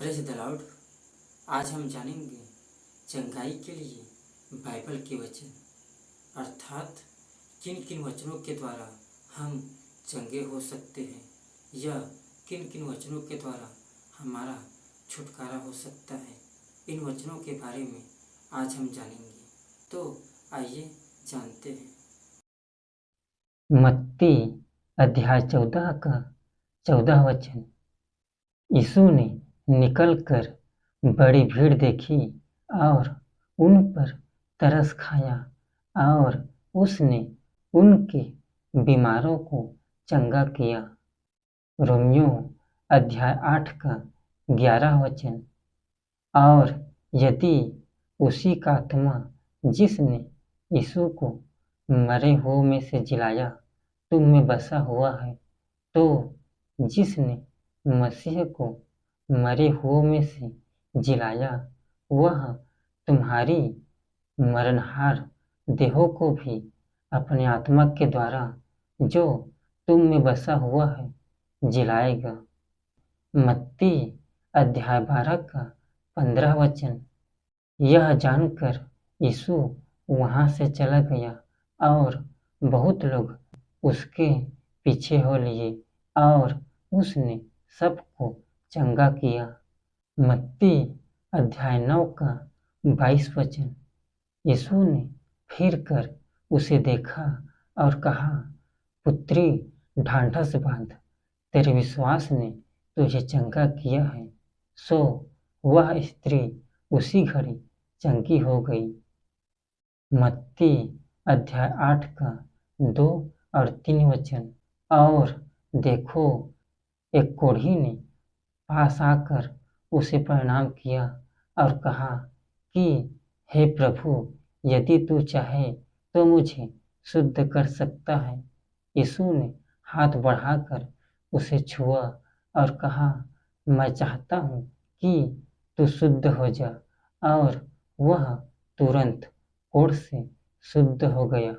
Praise the Lord. आज हम जानेंगे चंगाई के लिए बाइबल के वचन, अर्थात किन किन वचनों के द्वारा हम चंगे हो सकते हैं या किन किन वचनों के द्वारा हमारा छुटकारा हो सकता है। इन वचनों के बारे में आज हम जानेंगे, तो आइए जानते हैं। मत्ती अध्याय 14 का 14 वचन। यीशु ने निकलकर बड़ी भीड़ देखी और उन पर तरस खाया और उसने उनके बीमारों को चंगा किया। रोमियो अध्याय 8 का 11 वचन। और यदि उसी का आत्मा जिसने यीशु को मरे हुओं में से जिलाया तुम में बसा हुआ है, तो जिसने मसीह को मरे हुओं में से जिलाया वह तुम्हारी मरणहार देहों को भी अपने आत्मा के द्वारा जो तुम में बसा हुआ है जिलाएगा। मत्ती अध्याय 12 का 15 वचन। यह जानकर यीशु वहाँ से चला गया और बहुत लोग उसके पीछे हो लिए और उसने सबको चंगा किया। मत्ती अध्याय 9 का 22 वचन। यीशु ने फिर कर उसे देखा और कहा, पुत्री, ढांढस बांध, तेरे विश्वास ने तुझे चंगा किया है। सो वह स्त्री उसी घड़ी चंगी हो गई। मत्ती अध्याय 8 का 2 और 3 वचन। और देखो, एक कोढ़ी ने पास आकर उसे प्रणाम किया और कहा कि हे प्रभु, यदि तू चाहे तो मुझे शुद्ध कर सकता है। यीशु ने हाथ बढ़ाकर उसे छुआ और कहा, मैं चाहता हूँ कि तू शुद्ध हो जा। और वह तुरंत कोढ़ से शुद्ध हो गया।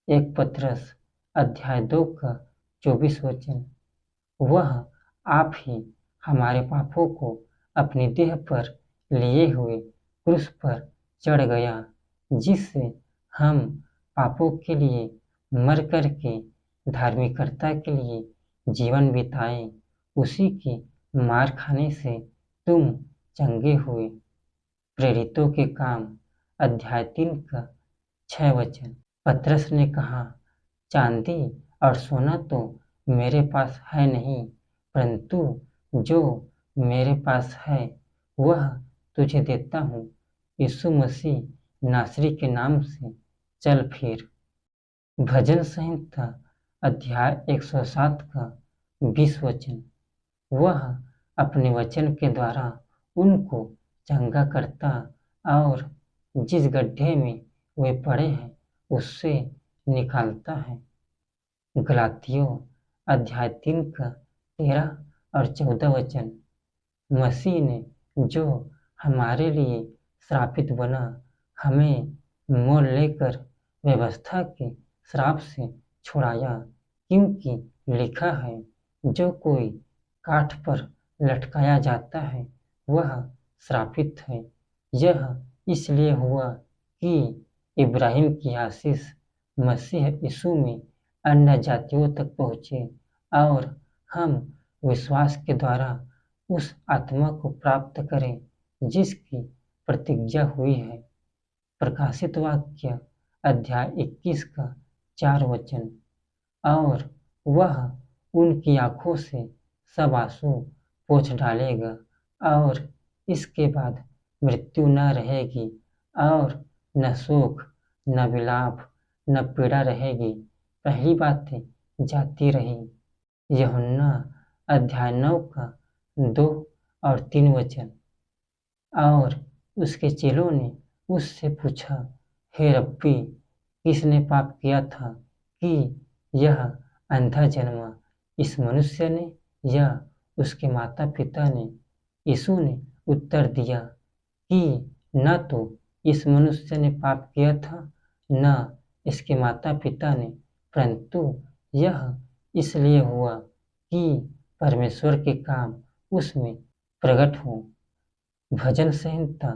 1 पतरस अध्याय 2 का 24 वचन। वह आप ही हमारे पापों को अपनी देह पर लिए हुए क्रूस पर चढ़ गया, जिससे हम पापों के लिए मर करके धार्मिकता के लिए जीवन बिताएं। उसी की मार खाने से तुम चंगे हुए। प्रेरितों के काम अध्याय 3 का 6 वचन। पतरस ने कहा, चांदी और सोना तो मेरे पास है नहीं, परंतु जो मेरे पास है वह तुझे देता हूँ। यीशु मसीह नासरी के नाम से चल फिर। भजन संहिता अध्याय 107 का 20 वचन। वह अपने वचन के द्वारा उनको चंगा करता और जिस गड्ढे में वे पड़े हैं उससे निकालता है। गलातियों अध्याय 3 का 13 और 14 वचन। मसीह ने जो हमारे लिए श्रापित बना, हमें मोल लेकर व्यवस्था के श्राप से छुड़ाया, क्योंकि लिखा है, जो कोई काठ पर लटकाया जाता है वह श्रापित है। यह इसलिए हुआ कि इब्राहिम की आशीष मसीह यीशु में अन्य जातियों तक पहुँचे और हम विश्वास के द्वारा उस आत्मा को प्राप्त करें जिसकी प्रतिज्ञा हुई है। प्रकाशित वाक्य अध्याय 21 का 4 वचन। और वह उनकी आंखों से सब आंसू पोंछ डालेगा और इसके बाद मृत्यु न रहेगी और न शोक, न विलाप, न पीड़ा रहेगी। पहली बातें जाती रही। यूहन्ना अध्याय 9 का 2 और 3 वचन। और उसके चेलों ने उससे पूछा, हे रब्बी, किसने पाप किया था कि यह अंधा जन्मा, इस मनुष्य ने या उसके माता पिता ने? यीशु ने उत्तर दिया कि न तो इस मनुष्य ने पाप किया था न इसके माता पिता ने, परंतु यह इसलिए हुआ कि परमेश्वर के काम उसमें प्रकट हूँ। भजन संहिता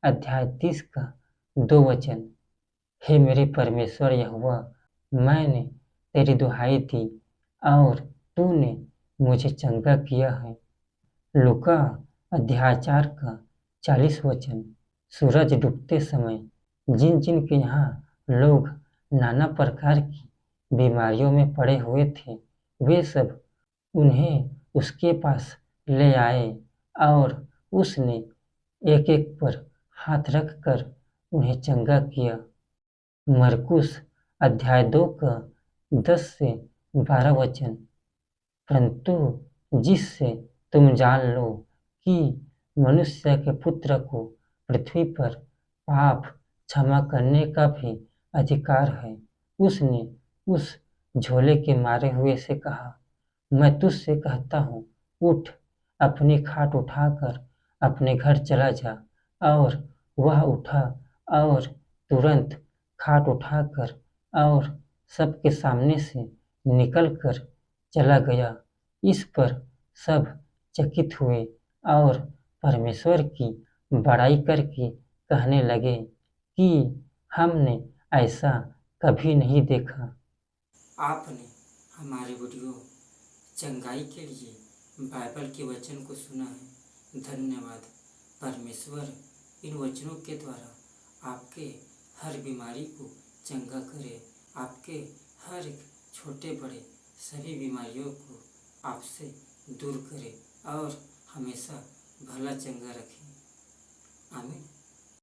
अध्याय 30 का 2 वचन। हे मेरे परमेश्वर यहोवा, मैंने तेरी दुहाई दी और तूने मुझे चंगा किया है। लूका अध्याय 4 का 40 वचन। सूरज डूबते समय जिन जिन के यहाँ लोग नाना प्रकार की बीमारियों में पड़े हुए थे, वे सब उन्हें उसके पास ले आए और उसने एक एक पर हाथ रखकर उन्हें चंगा किया। मरकुस अध्याय 2 का 10 से 12 वचन। परंतु जिससे तुम जान लो कि मनुष्य के पुत्र को पृथ्वी पर पाप क्षमा करने का भी अधिकार है, उसने उस झोले के मारे हुए से कहा, मैं तुझसे कहता हूँ, उठ, अपनी खाट उठाकर अपने घर चला जा। और वह उठा और तुरंत खाट उठाकर और सबके सामने से निकलकर चला गया। इस पर सब चकित हुए और परमेश्वर की बड़ाई करके कहने लगे कि हमने ऐसा कभी नहीं देखा। आपने हमारे वीडियो चंगाई के लिए बाइबल के वचन को सुना है। धन्यवाद। परमेश्वर इन वचनों के द्वारा आपके हर बीमारी को चंगा करे, आपके हर एक छोटे बड़े सभी बीमारियों को आपसे दूर करे और हमेशा भला चंगा रखे। आमीन।